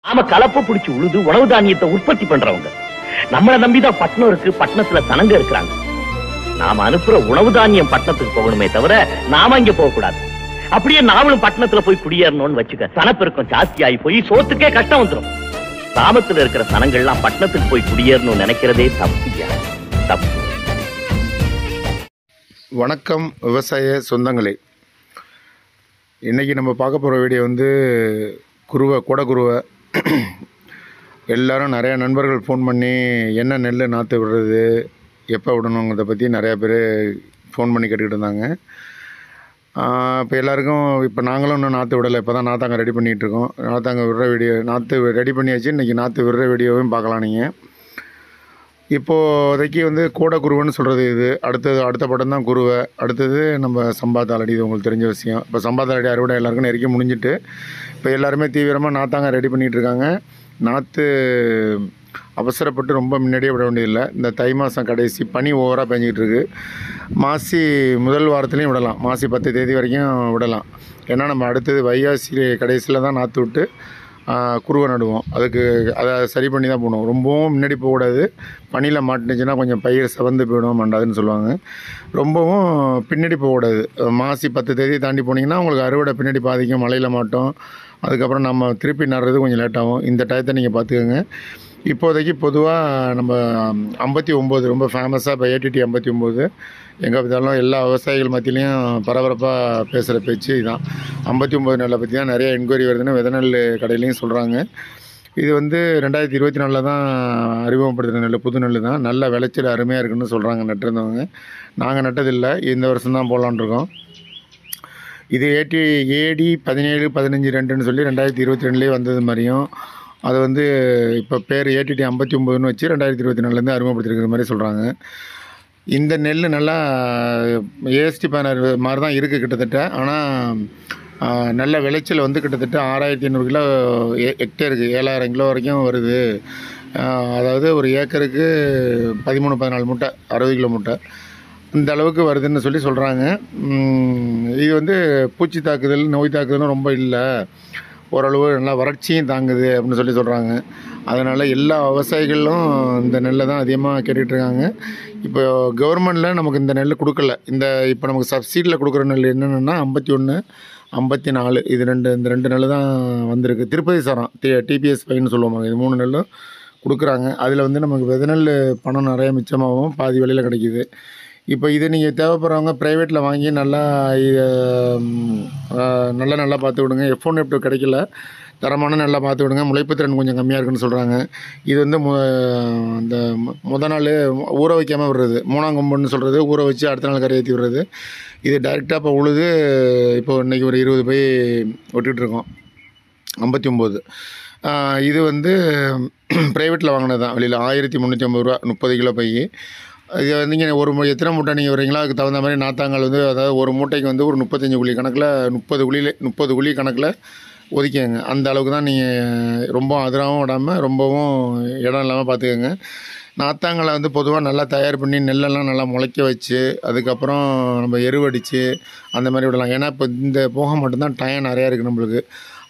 நாம கலப்பு பிடிச்சி உழுது உணவு தானியத்தை உற்பத்தி பண்றவங்க. நம்மளை நம்பிதான் பட்டணம் இருக்கு, பட்டணத்துல சனங்க இருக்கிறாங்க. நாம அனுப்புற உணவு தானியம் பட்டணத்துக்கு போகணுமே தவிர நாம இங்க போக கூடாது. அப்படியே நாமளும் பட்டணத்துல போய் குடியேறணும்னு வச்சுக்க, சனப்பெருக்கம் ஜாஸ்தி ஆகி போய் சோத்துக்கே கஷ்டம் வந்துடும். கிராமத்துல இருக்கிற சனங்கள்லாம் பட்டணத்துக்கு போய் குடியேறணும்னு நினைக்கிறதே தப்பு. வணக்கம் விவசாய சொந்தங்களே. இன்றைக்கி நம்ம பார்க்க போகிற வீடியோ வந்து குருவை. எல்லோரும் நிறையா நண்பர்கள் ஃபோன் பண்ணி என்ன நெல் நாற்று விடுறது, எப்போ விடணுங்கிறத பற்றி நிறையா பேர் ஃபோன் பண்ணி கேட்டுக்கிட்டு இருந்தாங்க. இப்போ எல்லாருக்கும் இப்போ நாங்களும் இன்னும் நாற்று விடலை, இப்போ தான் நாற்றாங்க ரெடி பண்ணிகிட்ருக்கோம். நாற்றாங்க விடுற வீடியோ, நாற்று ரெடி பண்ணியாச்சு. இன்றைக்கி நாற்று விடுற வீடியோவையும் பார்க்கலாம் நீங்கள். இப்போதைக்கு வந்து குருவைன்னு சொல்கிறது இது. அடுத்த படம் தான் குருவை. அடுத்தது நம்ம சம்பா தாளடி, இது உங்களுக்கு தெரிஞ்ச விஷயம். இப்போ சம்பா தாளடி அறுவடை எல்லாருக்கும் நெருக்கி முடிஞ்சிட்டு இப்போ எல்லாருமே தீவிரமாக நாற்றாங்க ரெடி பண்ணிகிட்டு இருக்காங்க. நாற்று அவசரப்பட்டு ரொம்ப முன்னாடியே விட வேண்டியதில்லை. இந்த தை மாதம் கடைசி பனி ஓவராக பெஞ்சிக்கிட்டு இருக்குது. மாசி முதல் வாரத்துலேயும் விடலாம், மாசி 10 தேதி வரைக்கும் விடலாம். ஏன்னா நம்ம அடுத்தது வைகாசி கடைசியில் தான் நாற்று விட்டு குருவை நடுவோம். அதுக்கு அதை சரி பண்ணி தான் போகணும். ரொம்பவும் முன்னாடி போகக்கூடாது. பனியில் மாட்டுனுச்சுன்னா கொஞ்சம் பயிர் செவந்து போயிடும், மாண்டாதுன்னு சொல்லுவாங்க. ரொம்பவும் பின்னாடி போகக்கூடாது. மாசி 10 தேதி தாண்டி போனீங்கன்னா உங்களுக்கு அறுவடை பின்னாடி பாதிக்கும், மழையில் மாட்டோம். அதுக்கப்புறம் நம்ம திருப்பி நடுறது கொஞ்சம் லேட்டாகும். இந்த டயத்தை நீங்கள் பார்த்துக்கோங்க. இப்போதைக்கு பொதுவாக நம்ம 59 ரொம்ப ஃபேமஸாக இப்போ ATT 59 எங்கே பார்த்தாலும் எல்லா விவசாயிகள் மத்தியிலையும் பரபரப்பாக பேசுகிற பேச்சு இதுதான். 59 நெல்லை பற்றி தான் நிறைய என்கொயரி வருதுன்னு வித நெல் கடையிலையும் சொல்கிறாங்க. இது வந்து 2024 தான் அறிமுகப்படுத்துகிற நெல், புது நெல் தான். நல்ல விளைச்சல் அருமையாக இருக்குன்னு சொல்கிறாங்க நட்டிருந்தவங்க. நாங்கள் நட்டதில்லை, இந்த வருஷம் தான் போடலான் இருக்கோம். இது AD 17 15 2ன்னு சொல்லி 2022 வந்தது மாதிரியும், அது வந்து இப்போ பேர் ATT 59ன்னு வச்சு 2024 அறிமுகப்படுத்திருக்கிற மாதிரி சொல்கிறாங்க. இந்த நெல் நல்லா AST 16 மாதிரி தான் இருக்குது கிட்டத்தட்ட. ஆனால் நல்ல விளைச்சல் வந்து கிட்டத்தட்ட 6500 கிலோ ஹெக்டேருக்கு 7000 கிலோ வரைக்கும் வருது. அதாவது ஒரு ஏக்கருக்கு 13-14 மூட்டை, 60 கிலோ மூட்டை இந்த அளவுக்கு வருதுன்னு சொல்லி சொல்கிறாங்க. இது வந்து பூச்சி தாக்குதல், நோய் தாக்குதலும் ரொம்ப இல்லை, ஓரளவு நல்லா வறட்சியும் தாங்குது அப்படின்னு சொல்லி சொல்கிறாங்க. அதனால் எல்லா விவசாயிகளும் இந்த நெல்லை தான் அதிகமாக கேட்டுட்ருக்காங்க. இப்போ கவர்மெண்ட்டில் நமக்கு இந்த நெல் கொடுக்கல. இப்போ நமக்கு சப்சிடியில் கொடுக்குற நெல் என்னென்னா 51, 54 இது இந்த ரெண்டு நெல் தான் வந்திருக்கு. திருப்பதி சாரம் TPS 5ன்னு சொல்லுவாங்க. இது 3 நெல்லும் கொடுக்குறாங்க. அதில் வந்து நமக்கு வித நெல் பணம் நிறைய மிச்சமாகவும் பாதி விலையில் கிடைக்கிது. இப்போ இது நீங்கள் தேவைப்படுறவங்க ப்ரைவேட்டில் வாங்கி நல்லா பார்த்து விடுங்க. F1 F2 கிடைக்கல, தரமான நல்லா பார்த்து விடுங்க. முளைப்பு திறன் கொஞ்சம் கம்மியாக இருக்குன்னு சொல்கிறாங்க. இது வந்து இந்த முத நாள் ஊற வைக்காமல் விடுறது, 3ஆம் கொம்புன்னு சொல்கிறது, ஊற வச்சு அடுத்த நாள் கரை ஏற்றி விடுறது. இது டைரெக்டாக இப்போ உழுது இப்போ இன்றைக்கி ஒரு 20 பை ஒட்டிகிட்ருக்கோம், 59. இது வந்து ப்ரைவேட்டில் வாங்கினது தான். வெளியில் 1350 ரூபா 30 கிலோ பை. இது வந்து நீங்கள் எத்தனை மூட்டை நீங்கள் வரீங்களோ அதுக்கு தகுந்த மாதிரி நாற்றாங்கால் வந்து, அதாவது ஒரு மூட்டைக்கு வந்து ஒரு 35 குழி கணக்கில் 30 குழி கணக்கில் ஒதுக்கிங்க. அந்த அளவுக்கு தான் நீங்கள் ரொம்ப அதிராகவும் விடாமல் ரொம்பவும் இடம் இல்லாமல் பார்த்துக்கோங்க. நாற்றாங்காலை வந்து பொதுவாக நல்லா தயார் பண்ணி நெல்லெல்லாம் நல்லா முளைக்க வச்சு அதுக்கப்புறம் நம்ம எருவடித்து அந்த மாதிரி விடலாம். ஏன்னா இப்போ இந்த போக மட்டும்தான் டைம் நிறையா இருக்குது நம்மளுக்கு.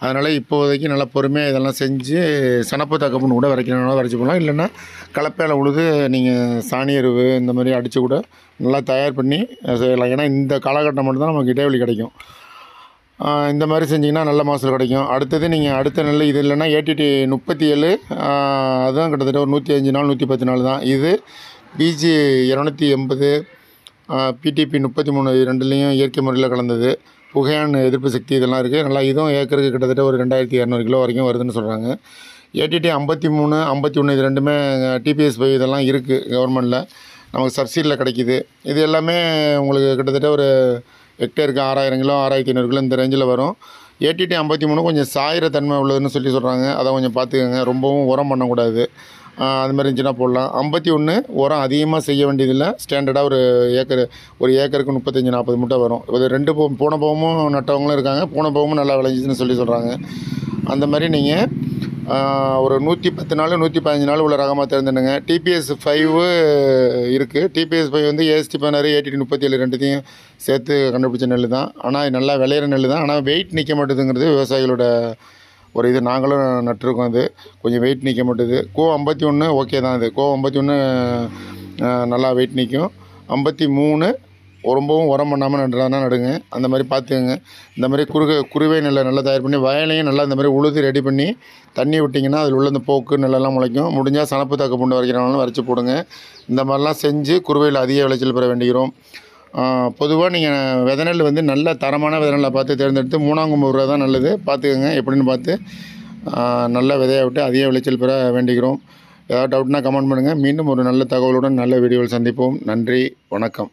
அதனால் இப்போதைக்கு நல்லா பொறுமையாக இதெல்லாம் செஞ்சு சனப்பு தக்கப்புன்னு கூட வரைக்கணும்னா வரைச்சி போகலாம். இல்லைன்னா கலப்பையில் உழுது நீங்கள் சாணி எருவு இந்த மாதிரி அடித்து கூட நல்லா தயார் பண்ணி செய்யலாம். ஏன்னா இந்த காலகட்டம் மட்டும்தான் நமக்கு இடைவெளி கிடைக்கும். இந்த மாதிரி செஞ்சிங்கன்னா நல்ல மகசூல் கிடைக்கும். அடுத்தது நீங்கள் அடுத்த நெல் இது இல்லைன்னா ATT 37, அதுதான் கிட்டத்தட்ட ஒரு 105 நாள் 110 நாள் தான். இது BG 280, PTP 33 ரெண்டுலேயும் இயற்கை முறையில் கலந்தது. புகையான் எதிர்ப்பு சக்தி இதெல்லாம் இருக்குது. நல்லா இதுவும் ஏக்கருக்கு கிட்டத்தட்ட ஒரு 2200 கிலோ வரைக்கும் வருதுன்னு சொல்கிறாங்க. ATT 53, 51 இது ரெண்டுமே TPS 5 இதெல்லாம் இருக்குது கவர்மெண்ட்டில், நமக்கு சப்சிடியில் கிடைக்கிது. இது எல்லாமே உங்களுக்கு கிட்டத்தட்ட ஒரு ஹெக்டேருக்கு 6000 கிலோ 6500 கிலோ இந்த ரேஞ்சில் வரும். ATT 53 கொஞ்சம் சாயிர தன்மை உள்ளதுன்னு சொல்லி சொல்கிறாங்க. அதை கொஞ்சம் பார்த்துக்கோங்க. ரொம்பவும் உரம் பண்ணக்கூடாது. அது மாதிரி இருந்துச்சுன்னா போடலாம். 51 உரம் அதிகமாக செய்ய வேண்டியதில்லை. ஸ்டாண்டர்டாக ஒரு ஏக்கருக்கு 35-40 மூட்டை வரும். இது போன போகமும் நட்டவங்களும் இருக்காங்க, போன போகமும் நல்லா விளைஞ்சிச்சுன்னு சொல்லி சொல்கிறாங்க. அந்த மாதிரி நீங்கள் ஒரு 110 நாள் 115 நாள் உள்ள ரகமாக தேர்ந்தெடுங்க. TPS 5 இருக்குது. TPS 5 வந்து AST 16 ATT 37 ரெண்டுத்தையும் சேர்த்து கண்டுபிடிச்ச நெல் தான். ஆனால் நல்லா விளையிற நெல் தான். ஆனால் வெயிட் நிற்க மாட்டேதுங்கிறது விவசாயிகளோட ஒரு இது நாங்களும் நட்டுருக்கோம். இது கொஞ்சம் வெயிட் நிற்க மாட்டுது. கோ 51 ஓகே தான். இது கோ 51 நல்லா வெயிட் நிற்கும். 53 ரொம்பவும் உரம் பண்ணாமல் நடுறதுனா நடுங்க. அந்த மாதிரி பார்த்துக்கங்க. இந்த மாதிரி குறுவை நெல்லை நல்லா தயார் பண்ணி வயலையும் நல்லா இந்த மாதிரி உழுது ரெடி பண்ணி தண்ணி விட்டிங்கன்னா அதில் உள்ள இந்த போக்கு நெல்லெல்லாம் முளைக்கும். முடிஞ்சால் சனப்பு தாக்கு பூண்டு வரைக்கிறனாலும் வரைச்சி போடுங்க. இந்த மாதிரிலாம் செஞ்சு குறுவையில் அதிக விளைச்சல் பெற வேண்டுகிறோம். பொதுவாக நீங்கள் விதை நெல் வந்து நல்ல தரமான விதை நெல்லை பார்த்து தேர்ந்தெடுத்து 3ஆம் கொம்பு விடுறது தான் நல்லது. பார்த்துக்கங்க எப்படின்னு பார்த்து நல்ல விதையை விட்டு அதிக விளைச்சல் பெற வேண்டுகிறோம். ஏதாவது டவுட்னா கமெண்ட் பண்ணுங்கள். மீண்டும் ஒரு நல்ல தகவலுடன் நல்ல வீடியோவில் சந்திப்போம். நன்றி, வணக்கம்.